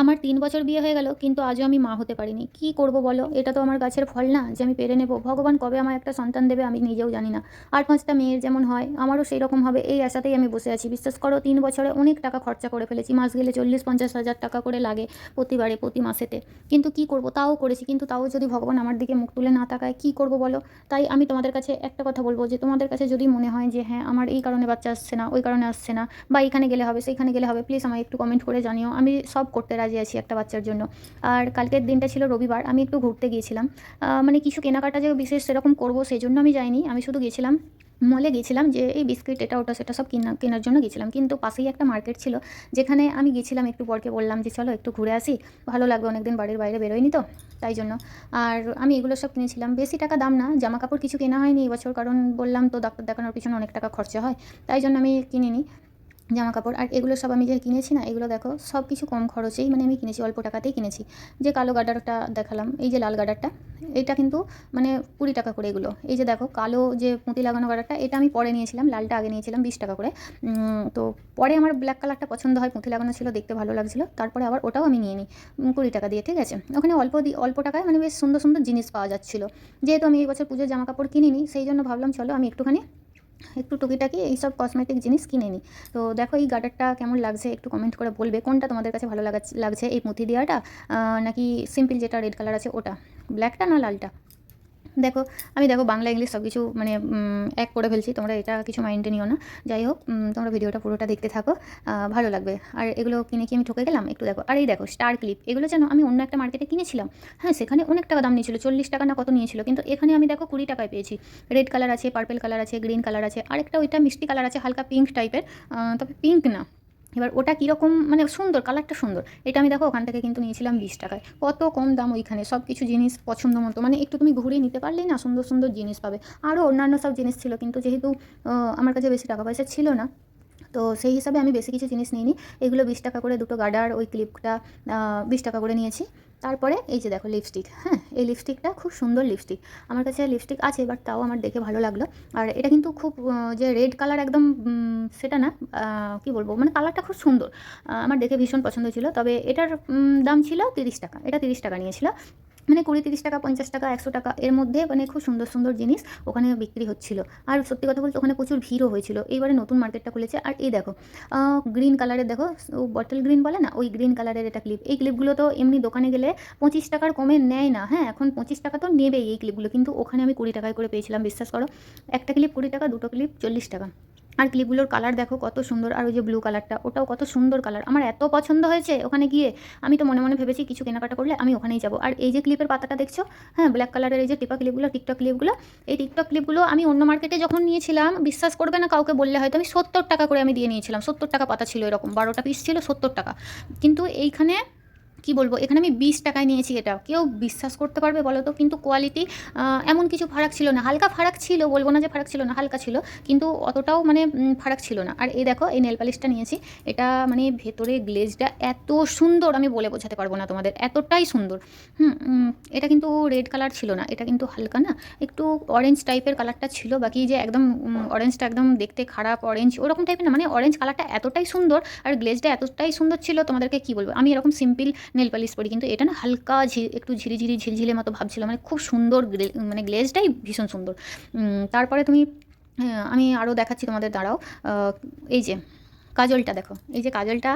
আমার ৩ বছর বিয়ে হয়ে গেল, কিন্তু আজও আমি মা হতে পারিনি। কি করব বলো? এটা তো আমার গাছের ফল না যে আমি পেরে নেব। ভগবান কবে আমার একটা সন্তান দেবে আমি নিজেও জানি না। ৮-৫টা মেয়ের যেমন হয় আমারও সেইরকম হবে, এই আশাতেই আমি বসে আছি। বিশ্বাস করো ৩ বছরে অনেক টাকা খরচা করে ফেলেছি। মাস গেলে ৪০-৫০ হাজার টাকা করে লাগে প্রতিবারে, প্রতি মাসেতে। কিন্তু কি করব? তাও করেছি। কিন্তু তাও যদি ভগবান আমার দিকে মুখ তুলে না তাকায়, কি করব বলো? তাই আমি তোমাদের কাছে একটা কথা বলব যে তোমাদের কাছে যদি মনে হয় যে হ্যাঁ, আমার এই কারণে বাচ্চা আসছে না, ওই কারণে আসছে না, বা এইখানে গেলে হবে, সেইখানে গেলে হবে, প্লিজ আমায় একটু কমেন্ট করে জানিও। আমি সব করতে রাজি আছি একটা বাচ্চার জন্য। আর কালকের দিনটা ছিল রবিবার, আমি একটু ঘুরতে গিয়েছিলাম। মানে কিছু কেনাকাটা যে বিশেষ সেরকম করব সেজন্য আমি যাইনি। আমি শুধু গেছিলাম, মলে গেছিলাম, যে এই বিস্কিট এটা ওটা সেটা সব কেনার জন্য গেছিলাম। কিন্তু পাশেই একটা মার্কেট ছিল, যেখানে আমি গেছিলাম, একটু বরকে বললাম যে চলো একটু ঘুরে আসি, ভালো লাগবে, অনেকদিন বাড়ির বাইরে বেরোয়নি তো, তাই জন্য। আর আমি এগুলো সব কিনেছিলাম, বেশি টাকা দাম না। জামা কাপড় কিছু কেনা হয়নি এবছর, কারণ বললাম তো ডাক্তার দেখানোর পিছনে অনেক টাকা খরচা হয়, তাই জন্য আমি কিনিনি জামা কাপড়। আর এগুলো সব আমি যে কিনেছি না, এগুলো দেখো সব কিছু কম খরচেই, মানে আমি কিনেছি, অল্প টাকাতেই কিনেছি। যে কালো গার্ডারটা দেখালাম, এই যে লাল গার্ডারটা, এটা কিন্তু মানে 20 টাকা করে এগুলো। এই যে দেখো কালো যে পুঁতি লাগানো গার্ডারটা, এটা আমি পরে নিয়েছিলাম, লালটা আগে নিয়েছিলাম 20 টাকা করে। তো পরে আমার ব্ল্যাক কালারটা পছন্দ হয়, পুঁতি লাগানো ছিল, দেখতে ভালো লাগছিলো, তারপরে আবার ওটাও আমি নিয়ে নিই 20 টাকা দিয়ে, ঠিক আছে। ওখানে অল্প টাকায় মানে বেশ সুন্দর সুন্দর জিনিস পাওয়া যাচ্ছিলো। যেহেতু আমি এই বছর পুজোর জামা কাপড় কিনিনি, সেই জন্য ভাবলাম চলো আমি একটু টুকিটাকি এইসব কসমেটিক জিনিস কিনে নিই। তো দেখো এই গার্ডারটা কেমন লাগছে একটু কমেন্ট করে বলবে, কোনটা তোমাদের কাছে ভালো লাগছে, এই পুঁতি দেওয়াটা নাকি সিম্পল যেটা রেড কালার আছে ওটা, ব্ল্যাকটা না লালটা। দেখো আমি বাংলা ইংলিশ সব কিছু মানে এক করে ফেলছি, তোমরা এটা কিছু মাইন্ডে নিও না। যাই হোক, তোমরা ভিডিওটা পুরোটা দেখতে থাকো, ভালো লাগবে। আর এগুলো কিনে কি আমি ঠকে গেলাম একটু দেখো। আর এই দেখো স্টার ক্লিপ, এগুলো যেন আমি অন্য একটা মার্কেটে কিনেছিলাম। হ্যাঁ, সেখানে অনেক টাকা দাম নিয়েছিল, 40 টাকা না কত নিয়েছিল, কিন্তু এখানে আমি দেখো 20 টাকায় পেয়েছি। রেড কালার আছে, পার্পেল কালার আছে, গ্রিন কালার আছে, আরেকটা ওইটা মিষ্টি কালার আছে, হালকা পিঙ্ক টাইপের, তবে পিঙ্ক না। এবার ওটা কীরকম মানে সুন্দর, কালারটা সুন্দর। এটা আমি দেখো ওখান থেকে কিন্তু নিয়েছিলাম 20 টাকায়। কত কম দাম ওইখানে, সব কিছু জিনিস পছন্দ মতো, মানে একটু তুমি ঘুরে নিতে পারলেই না সুন্দর সুন্দর জিনিস পাবে। আরও অন্যান্য সব জিনিস ছিল, কিন্তু যেহেতু আমার কাছে বেশি টাকা পয়সা ছিল না, তো সেই হিসাবে আমি বেশি কিছু জিনিস নিইনি। এগুলো 20 টাকা করে দুটো গার্ডার, ওই ক্লিপটা 20 টাকা করে নিয়েছি। তারপরে এই যে দেখো লিপস্টিক, হ্যাঁ এই লিপস্টিকটা খুব সুন্দর লিপস্টিক। আমার কাছে লিপস্টিক আছে, বাট তাও আমার দেখে ভালো লাগলো। আর এটা কিন্তু খুব যে রেড কালার একদম সেটা না, কি বলবো, মানে কালারটা খুব সুন্দর, আমার দেখে ভীষণ পছন্দ ছিল। তবে এটার দাম ছিল 30 টাকা, এটা 30 টাকা নিয়েছিল। মানে 20-30 টাকা, 50 টাকা, 100 টাকা এর মধ্যে মানে খুব সুন্দর সুন্দর জিনিস ওখানে বিক্রি হচ্ছিল। আর সত্যি কথা বলতে ওখানে প্রচুর ভিড়ও হয়েছিল, এইবারে নতুন মার্কেটটা খুলেছে। আর এই দেখো গ্রিন কালারের, দেখো বটল গ্রিন বলে না, ওই গ্রিন কালারের এটা ক্লিপ। এই ক্লিপগুলো তো এমনি দোকানে গেলে 25 টাকার কমে নেয় না। হ্যাঁ, এখন 25 টাকা তো নেবেই এই ক্লিপগুলো, কিন্তু ওখানে আমি 20 টাকায় করে পেয়েছিলাম, বিশ্বাস করো। একটা ক্লিপ 20 টাকা, দুটো ক্লিপ 40 টাকা। আর ক্লিপগুলোর কালার দেখো কত সুন্দর, আর ওই যে ব্লু কালারটা, ওটাও কত সুন্দর কালার, আমার এত পছন্দ হয়েছে ওখানে গিয়ে। আমি তো মনে মনে ভেবেছি কিছু কেনাকাটা করলে আমি ওখানেই যাবো। আর এই যে ক্লিপের পাতাটা দেখছো, হ্যাঁ ব্ল্যাক কালারের, এই যে টিপা ক্লিপগুলো, টিকটক ক্লিপগুলো, এই টিকটক ক্লিপগুলো আমি অন্য মার্কেটে যখন নিয়েছিলাম, বিশ্বাস করবে না, কাউকে বললে হয়তো আমি 70 টাকা করে আমি দিয়ে নিয়েছিলাম। 70 টাকা পাতা ছিল, এরকম 12টা পিস ছিল, 70 টাকা। কিন্তু এইখানে কি বলবো, এখানে আমি 20 টাকায় নিয়েছি। এটা কেউ বিশ্বাস করতে পারবে বলো তো? কিন্তু কোয়ালিটি এমন কিছু ফারাক ছিল না, হালকা ফারাক ছিল, বলবো না যে ফারাক ছিল না, হালকা ছিল, কিন্তু অতটাও মানে ফারাক ছিল না। আর এই দেখো এই নেল পালিশটা নিয়েছি, এটা মানে ভেতরে গ্লেজটা এত সুন্দর, আমি বলে বোঝাতে পারবো না তোমাদের, এতটাই সুন্দর। এটা কিন্তু রেড কালার ছিল না, এটা কিন্তু হালকা না, একটু অরেঞ্জ টাইপের কালারটা ছিল। বাকি যে একদম অরেঞ্জটা একদম দেখতে খারাপ অরেঞ্জ ওরকম টাইপের না, মানে অরেঞ্জ কালারটা এতটাই সুন্দর, আর গ্লেজটা এতটাই সুন্দর ছিল, তোমাদেরকে কি বলবো। আমি এরকম সিম্পল নেল পালিশ পরি, কিন্তু এটা না হালকা একটু ঝিরিঝিরি ঝিলঝিলের মতো ভাবছিল, মানে খুব সুন্দর মানে গ্লেজটাই ভীষণ সুন্দর। তারপরে তুমি আমি আরও দেখাচ্ছি তোমাদের, দাঁড়াও। এই যে কাজলটা দেখো, এই যে কাজলটা,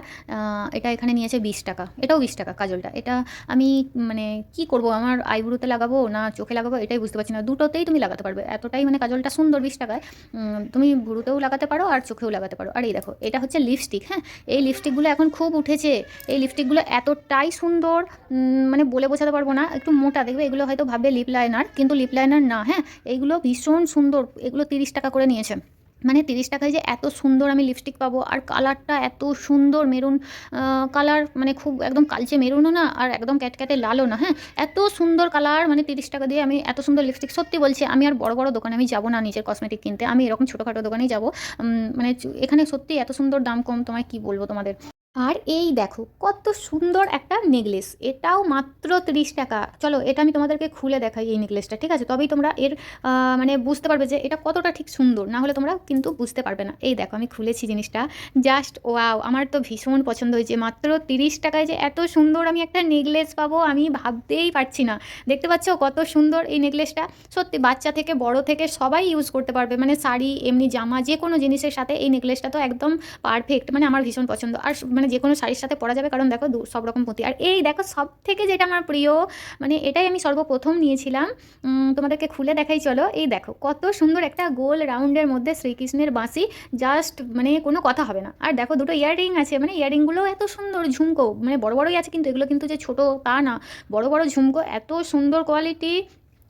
এটা এখানে নিয়েছে 20 টাকা, এটাও 20 টাকা কাজলটা। এটা আমি মানে কি করব, আমার আইব্রোতে লাগাবো না চোখে লাগাবো এটাই বুঝতে পারছি না। দুটোতেই তুমি লাগাতে পারবে, এতটাই মানে কাজলটা সুন্দর 20 টাকায়। তুমি ভুরুতেও লাগাতে পারো আর চোখেও লাগাতে পারো। আর এই দেখো এটা হচ্ছে লিপস্টিক, হ্যাঁ এই লিপস্টিকগুলো এখন খুব উঠেছে। এই লিপস্টিকগুলো এতটাই সুন্দর, মানে বলে বোঝাতে পারবো না। একটু মোটা দেখবে, এগুলো হয়তো ভাববে লিপ লাইনার, কিন্তু লিপ লাইনার না। হ্যাঁ, এইগুলো ভীষণ সুন্দর, এগুলো 30 টাকা করে নিয়েছে। মানে 30 টাকায় যে এত সুন্দর আমি লিপস্টিক পাবো, আর কালারটা এত সুন্দর মেরুন কালার, মানে খুব একদম কালচে মেরুনও না, আর একদম ক্যাটক্যাটে লালও না। হ্যাঁ, এত সুন্দর কালার, মানে 30 টাকা দিয়ে আমি এত সুন্দর লিপস্টিক, সত্যি বলছি আমি আর বড় বড় দোকানে আমি যাবো না নিজের কসমেটিক কিনতে, আমি এরকম ছোটোখাটো দোকানেই যাবো। মানে এখানে সত্যি এত সুন্দর দাম কম, তোমায় কি বলবো তোমাদের। আর এই দেখো কত সুন্দর একটা নেকলেস, এটাও মাত্র 30 টাকা। চলো এটা আমি তোমাদেরকে খুলে দেখাই এই নেকলেসটা, ঠিক আছে? তবেই তোমরা এর মানে বুঝতে পারবে যে এটা কতটা ঠিক সুন্দর, না হলে তোমরা কিন্তু বুঝতে পারবে না। এই দেখো আমি খুলেছি জিনিসটা, জাস্ট ওয়াও, আমার তো ভীষণ পছন্দ হয়েছে। মাত্র 30 টাকায় যে এত সুন্দর আমি একটা নেকলেস পাবো আমি ভাবতেই পারছি না। দেখতে পাচ্ছ কত সুন্দর এই নেকলেসটা? সত্যি বাচ্চা থেকে বড় থেকে সবাই ইউজ করতে পারবে, মানে শাড়ি এমনি জামা যে কোনো জিনিসের সাথে এই নেকলেসটা তো একদম পারফেক্ট, মানে আমার ভীষণ পছন্দ। আর মানে যে কোনো শাড়ির সাথে পরা যাবে, কারণ দেখো সব রকম পুঁতি। আর এই দেখো সব থেকে যেটা আমার প্রিয়, মানে এটাই আমি সর্বপ্রথম নিয়েছিলাম, তোমাদেরকে খুলে দেখাই চলো। এই দেখো কত সুন্দর একটা গোল রাউন্ডের মধ্যে শ্রীকৃষ্ণের বাঁশি, জাস্ট মানে কোনো কথা হবে না। আর দেখো দুটো ইয়াররিং আছে, মানে ইয়াররিংগুলোও এত সুন্দর, ঝুমকো মানে বড় বড়ই আছে, কিন্তু এগুলো কিন্তু যে ছোটো তা না, বড় বড় ঝুমকো, এত সুন্দর কোয়ালিটি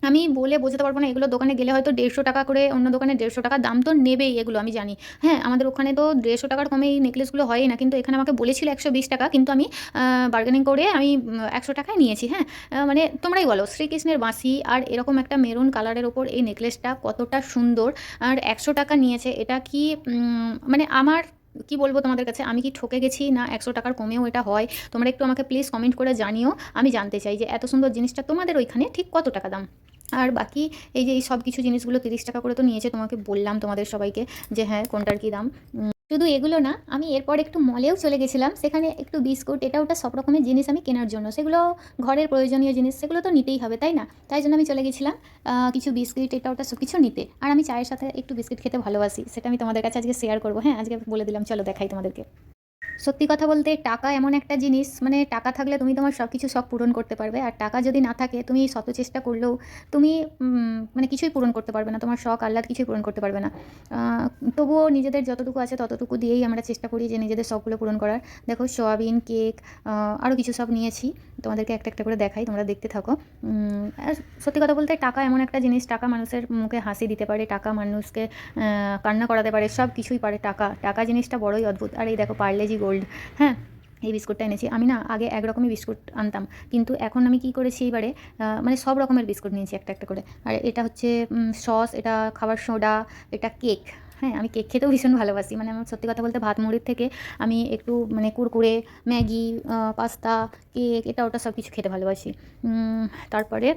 আমি বলে বোঝাতে পারবো না। এগুলো দোকানে গেলে হয়তো 150 টাকা করে, অন্য দোকানে 150 টাকা দাম তো নেবেই, এগুলো আমি জানি। হ্যাঁ, আমাদের ওখানে তো 150 টাকার কমে এই নেকলেসগুলো হয়ই না, কিন্তু এখানে আমাকে বলেছিল 120 টাকা, কিন্তু আমি বার্গেনিং করে আমি 100 টাকায় নিয়েছি। হ্যাঁ, মানে তোমরাই বলো, শ্রীকৃষ্ণের বাঁশি আর এরকম একটা মেরুন কালারের ওপর এই নেকলেসটা কতটা সুন্দর। আর 100 টাকা নিয়েছে, এটা কি মানে আমার কি বলবো তোমাদের কাছে, আমি কি ঠকে গেছি না 100 টাকার কমেও এটা হয়? তোমরা একটু আমাকে প্লিজ কমেন্ট করে জানিও, আমি জানতে চাই যে এত সুন্দর জিনিসটা তোমাদের ওইখানে ঠিক কত টাকা দাম। আর বাকি এই যে এই সব কিছু জিনিসগুলো 30 টাকা করে তো নিয়েছে, তোমাকে বললাম তোমাদের সবাইকে যে হ্যাঁ কোনটার কী দাম। শুধু এগুলো না, আমি এরপর একটু মলেও চলে গেছিলাম, সেখানে একটু বিস্কুট এটা ওটা সব রকমের জিনিস আমি কেনার জন্য, সেগুলো ঘরের প্রয়োজনীয় জিনিস, সেগুলো তো নিতেই হবে তাই না? তাই জন্য আমি চলে গেছিলাম কিছু বিস্কিট এটা ওটা সব কিছু নিতে। আর আমি চায়ের সাথে একটু বিস্কিট খেতে ভালোবাসি, সেটা আমি তোমাদের কাছে আজকে শেয়ার করবো। হ্যাঁ, আজকে বলে দিলাম, চলো দেখাই তোমাদেরকে। সত্যি কথা বলতে টাকা এমন একটা জিনিস, মানে টাকা থাকলে তুমি তোমার সব কিছু শখ পূরণ করতে পারবে, আর টাকা যদি না থাকে তুমি শত চেষ্টা করলেও তুমি মানে কিছুই পূরণ করতে পারবে না, তোমার শখ আহ্লাদ কিছুই পূরণ করতে পারবে না। তবুও নিজেদের যতটুকু আছে ততটুকু দিয়েই আমরা চেষ্টা করি যে নিজেদের শখগুলো পূরণ করার। দেখো সোয়াবিন, কেক, আরও কিছু সব নিয়েছি, তোমাদেরকে একটা একটা করে দেখাই, তোমরা দেখতে থাকো। আর সত্যি কথা বলতে টাকা এমন একটা জিনিস, টাকা মানুষের মুখে হাসি দিতে পারে, টাকা মানুষকে কান্না করাতে পারে, সব কিছুই পারে টাকা। টাকা জিনিসটা বড়ই অদ্ভুত। আর এই দেখো পার্লেজি গোল্ড, হ্যাঁ এই বিস্কুটটা এনেছি আমি। না আগে একরকমই বিস্কুট আনতাম, কিন্তু এখন আমি কি করেছি এবারে মানে সব রকমের বিস্কুট নিয়েছি একটা একটা করে। আর এটা হচ্ছে সস, এটা খাবার সোডা, এটা কেক। হ্যাঁ, আমি কেক খেতেও ভীষণ ভালোবাসি, মানে আমার সত্যি কথা বলতে ভাত মুড়ির থেকে আমি একটু মানে কুরকুরে, ম্যাগি, পাস্তা, কেক এটা ওটা সব কিছু খেতে ভালোবাসি। তারপরে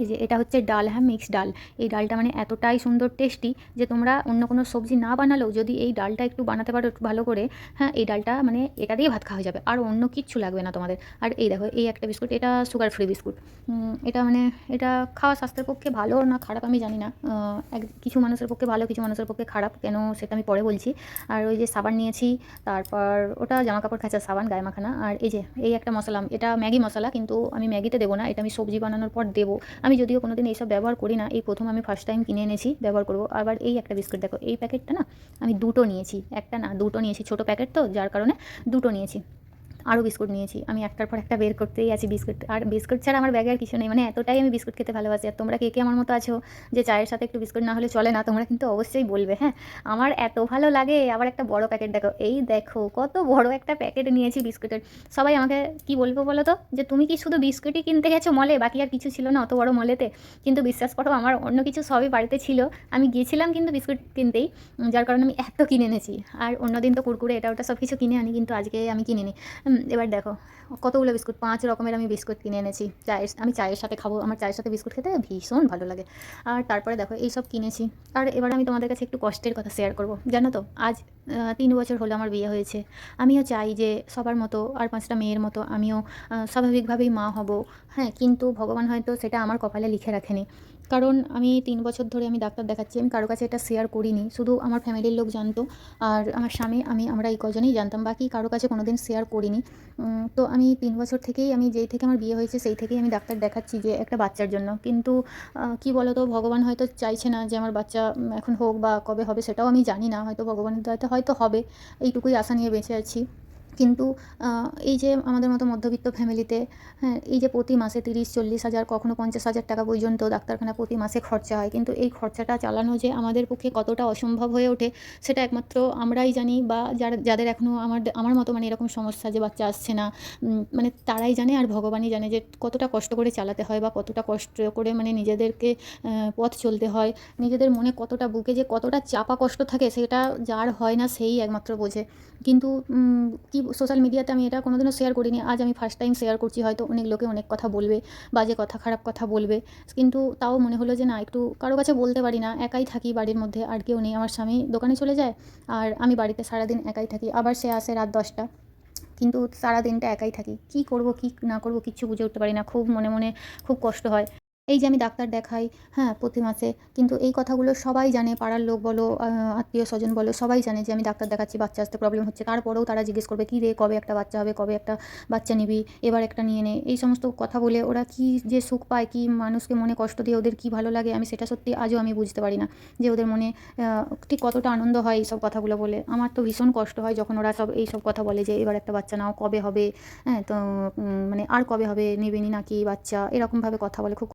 এই যে এটা হচ্ছে ডাল, হ্যাঁ মিক্সড ডাল। এই ডালটা মানে এতটাই সুন্দর টেস্টি যে তোমরা অন্য কোনো সবজি না বানালেও যদি এই ডালটা একটু বানাতে পারো একটু ভালো করে, হ্যাঁ এই ডালটা মানে এটা দিয়ে ভাত খাওয়া যাবে, আর অন্য কিচ্ছু লাগবে না তোমাদের। আর এই দেখো এই একটা বিস্কুট, এটা সুগার ফ্রি বিস্কুট। এটা মানে এটা খাওয়া স্বাস্থ্যের পক্ষে ভালো না খারাপ আমি জানি না, কিছু মানুষের পক্ষে ভালো, কিছু মানুষের পক্ষে খারাপ, কেন সেটা আমি পরে বলছি। আর ওই যে সাবান নিয়েছি, তারপর ওটা জামা কাপড় কাচার সাবান, গায়ে মাখানা। আর এই যে এই একটা মশলা, এটা ম্যাগি মশলা, কিন্তু আমি ম্যাগিতে দেবো না, এটা আমি সবজি বানানোর পর দেবো। আমি যদিও কোনোদিন এইসব ব্যবহার করি না, এই প্রথম আমি ফার্স্ট টাইম কিনে এনেছি, ব্যবহার করবো। আবার এই একটা বিস্কুট দেখো, এই প্যাকেটটা না আমি দুটো নিয়েছি, একটা না দুটো নিয়েছি, ছোটো প্যাকেট তো যার কারণে দুটো নিয়েছি। আরও বিস্কুট নিয়েছি, আমি একটার পর একটা বের করতেই আছি বিস্কুট। আর বিস্কুট ছাড়া আমার ব্যাগে আর কিছু নেই, মানে এতটাই আমি বিস্কুট খেতে ভালোবাসি। আর তোমরা কে কে আমার মতো আছো যে চায়ের সাথে একটু বিস্কুট না হলে চলে না, তোমরা কিন্তু অবশ্যই বলবে। হ্যাঁ, আমার এত ভালো লাগে। আবার একটা বড় প্যাকেট দেখো, এই দেখো কত বড় একটা প্যাকেট নিয়েছি বিস্কুটের। সবাই আমাকে কি বলবো বলো তো, যে তুমি কি শুধু বিস্কুটই কিনতে গেছো মলে, বাকি আর কিছু ছিল না অত বড় মলেতে? কিন্তু বিশ্বাস করো আমার অন্য কিছু সবই বাড়িতে ছিল, আমি গিয়েছিলাম কিন্তু বিস্কুট কিনতেই, যার কারণে আমি এত কিনে এনেছি। আর অন্যদিন তো কুরকুরে এটা ওটা সব কিছু কিনে আনি, কিন্তু আজকে আমি কিনিনি। এবার দেখো কতগুলো বিস্কুট, 5 রকমের আমি বিস্কুট কিনে এনেছি। আমি চায়ের সাথে খাবো, আমার চায়ের সাথে বিস্কুট খেতে ভীষণ ভালো লাগে। আর তারপরে দেখো এই সব কিনেছি। আর এবার আমি তোমাদের কাছে একটু কষ্টের কথা শেয়ার করব। জানো তো আজ 3 বছর হলো আমার বিয়ে হয়েছে। আমিও চাই যে সবার মতো আর 5টা মেয়ের মতো আমিও স্বাভাবিকভাবেই মা হব। হ্যাঁ, কিন্তু ভগবান হয়তো সেটা আমার কপালে লিখে রাখেনি। কারণ আমি 3 বছর ধরে আমি ডাক্তার দেখাচ্ছি, আমি কারো কাছে এটা শেয়ার করিনি, শুধু আমার ফ্যামিলির লোক জানতো আর আমার স্বামী, আমরা এই কজনেই জানতাম, বাকি কারো কাছে কোনোদিন শেয়ার করিনি। তো আমি 3 বছর থেকেই, আমি যেই থেকে আমার বিয়ে হয়েছে সেই থেকেই আমি ডাক্তার দেখাচ্ছি যে একটা বাচ্চার জন্য। কিন্তু কী বলো তো, ভগবান হয়তো চাইছে না যে আমার বাচ্চা এখন হোক, বা কবে হবে সেটাও আমি জানি না, হয়তো ভগবানের দয়াতে হয়তো হবে, এইটুকুই আশা নিয়ে বেঁচে আছি। কিন্তু এই যে আমাদের মতো মধ্যবিত্ত ফ্যামিলিতে, হ্যাঁ এই যে প্রতি মাসে 30-40 হাজার, কখনো 50,000 টাকা পর্যন্ত ডাক্তারখানা প্রতি মাসে খরচা হয়, কিন্তু এই খরচাটা চালানো যে আমাদের পক্ষে কতটা অসম্ভব হয়ে ওঠে সেটা একমাত্র আমরাই জানি, বা যাদের এখনও আমার মতো মানে এরকম সমস্যা যে বাচ্চা আসছে না, মানে তারাই জানে। আর ভগবানই জানে যে কতটা কষ্ট করে চালাতে হয়, বা কতটা কষ্ট করে মানে নিজেদেরকে পথ চলতে হয়, নিজেদের মনে কতটা, বুকে যে কতটা চাপা কষ্ট থাকে সেটা যার হয় না সেই একমাত্র বোঝে। কিন্তু কী সোশ্যাল মিডিয়াতে আমি এটা কোনোদিনও শেয়ার করিনি। আজ আমি ফার্স্ট টাইম শেয়ার করছি। হয়তো অনেক লোকে অনেক কথা বলবে, বাজে কথা, খারাপ কথা বলবে। কিন্তু তাও মনে হলো যে না, একটু কারো কাছে বলতে পারি না। একাই থাকি বাড়ির মধ্যে, আর কেউ নেই। আমার স্বামী দোকানে চলে যায় আর আমি বাড়িতে সারাদিন একাই থাকি। আবার সে আসে রাত 10টা। কিন্তু সারাদিনটা একাই থাকি। কী করব, কী না করব কিচ্ছু বুঝে উঠতে পারি না। খুব মনে, মনে খুব কষ্ট হয়। এই যে আমি ডাক্তার দেখাই, হ্যাঁ, প্রতি মাসে। কিন্তু এই কথাগুলো সবাই জানে, পাড়ার লোক বলো, আত্মীয়স্বজন বলো, সবাই জানে যে আমি ডাক্তার দেখাচ্ছি, বাচ্চা আসতে প্রবলেম হচ্ছে। তারপরেও তারা জিজ্ঞেস করবে, "কী রে, কবে একটা বাচ্চা হবে? কবে একটা বাচ্চা নিবি? এবার একটা নিয়ে নে।" এই সমস্ত কথা বলে ওরা কী যে সুখ পায়, কী মানুষকে মনে কষ্ট দিয়ে ওদের কী ভালো লাগে, আমি সেটা সত্যি আজও আমি বুঝতে পারি না। যে ওদের মনে ঠিক কতটা আনন্দ হয় এইসব কথাগুলো বলে। আমার তো ভীষণ কষ্ট হয় যখন ওরা সব এইসব কথা বলে যে, "এবার একটা বাচ্চা নাও, কবে হবে? হ্যাঁ, তো মানে আর কবে হবে? নেবেনই নাকি বাচ্চা?" এরকমভাবে কথা বলে। খুব